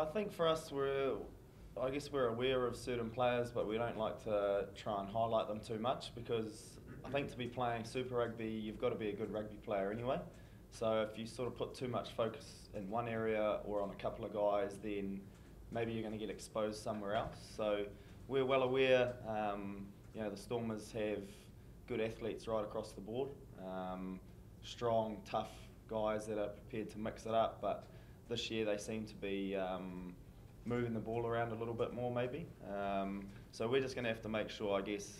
I think for us, I guess we're aware of certain players, but we don't like to try and highlight them too much because I think to be playing Super Rugby, you've got to be a good rugby player anyway. So if you sort of put too much focus in one area or on a couple of guys, then maybe you're going to get exposed somewhere else. So we're well aware, the Stormers have good athletes right across the board, strong, tough guys that are prepared to mix it up, but this year they seem to be moving the ball around a little bit more maybe. So we're just going to have to make sure, I guess,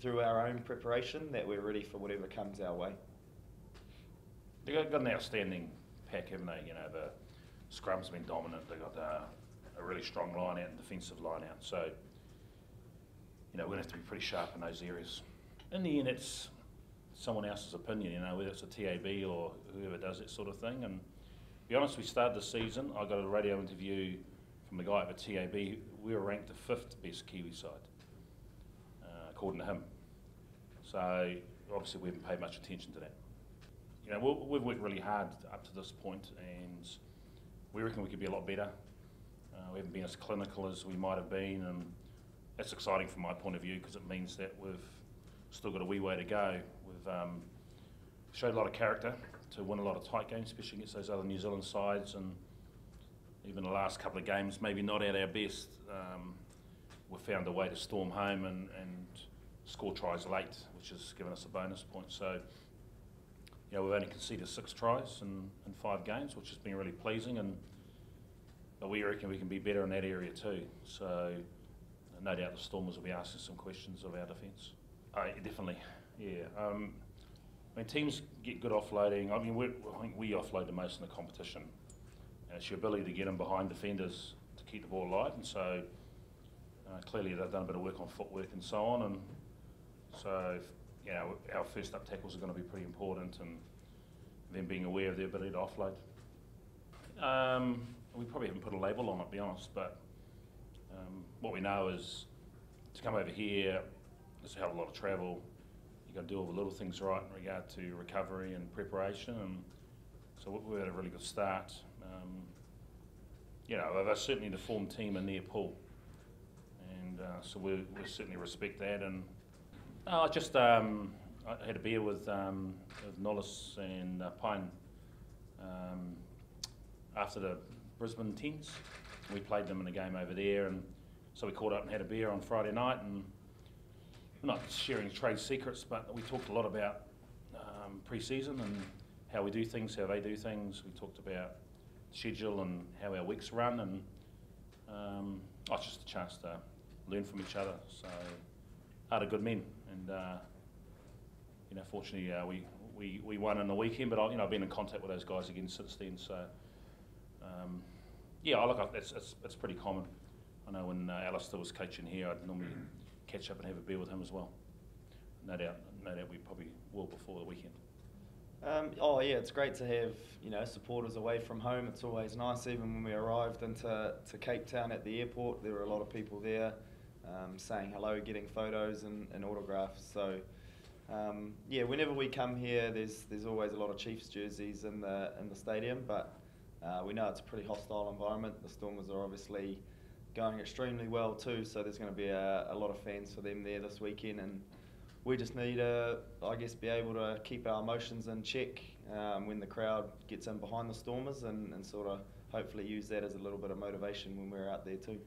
through our own preparation that we're ready for whatever comes our way. They've got an outstanding pack, haven't they? The scrum's been dominant. They've got a really strong line out and defensive line out. So, we're going to have to be pretty sharp in those areas. In the end, it's someone else's opinion, whether it's a TAB or whoever does that sort of thing. And to be honest, we started the season, I got a radio interview from the guy at the TAB. We were ranked the 5th best Kiwi side, according to him. So obviously we haven't paid much attention to that. We've worked really hard up to this point, and we reckon we could be a lot better. We haven't been as clinical as we might have been, and that's exciting from my point of view because it means that we've still got a wee way to go. We've showed a lot of character to win a lot of tight games, especially against those other New Zealand sides, and even the last couple of games, maybe not at our best. We've found a way to storm home and score tries late, which has given us a bonus point. So, we've only conceded 6 tries in 5 games, which has been really pleasing, but we reckon we can be better in that area too. So, no doubt the Stormers will be asking some questions of our defence. Definitely, yeah. Teams get good offloading. I think we offload the most in the competition. And it's your ability to get in behind defenders to keep the ball alive. And so, clearly they've done a bit of work on footwork and so on. And so, our first up tackles are going to be pretty important, and them being aware of their ability to offload. We probably haven't put a label on it, to be honest, but what we know is to come over here, there's a hell of a lot of travel. You've got to do all the little things right in regard to recovery and preparation, and so we've had a really good start. They're certainly the form team in their pool, and so we certainly respect that. And I had a beer with Nollis and Pine after the Brisbane Tens. We played them in a game over there, and so we caught up and had a beer on Friday night, and we're not sharing trade secrets, but we talked a lot about pre-season and how we do things, how they do things. We talked about schedule and how our weeks run, and it's just a chance to learn from each other. So, are good men, and fortunately we won on the weekend. But I've been in contact with those guys again since then. So, it's pretty common. I know when Alistair was coaching here, I'd normally catch up and have a beer with him as well. No doubt we probably will before the weekend. It's great to have supporters away from home. It's always nice. Even when we arrived into Cape Town at the airport, there were a lot of people there saying hello, getting photos and autographs. So whenever we come here, there's always a lot of Chiefs jerseys in the stadium, but we know it's a pretty hostile environment. The Stormers are obviously going extremely well too, so there's going to be a lot of fans for them there this weekend, and we just need to, be able to keep our emotions in check when the crowd gets in behind the Stormers, and sort of hopefully use that as a little bit of motivation when we're out there too.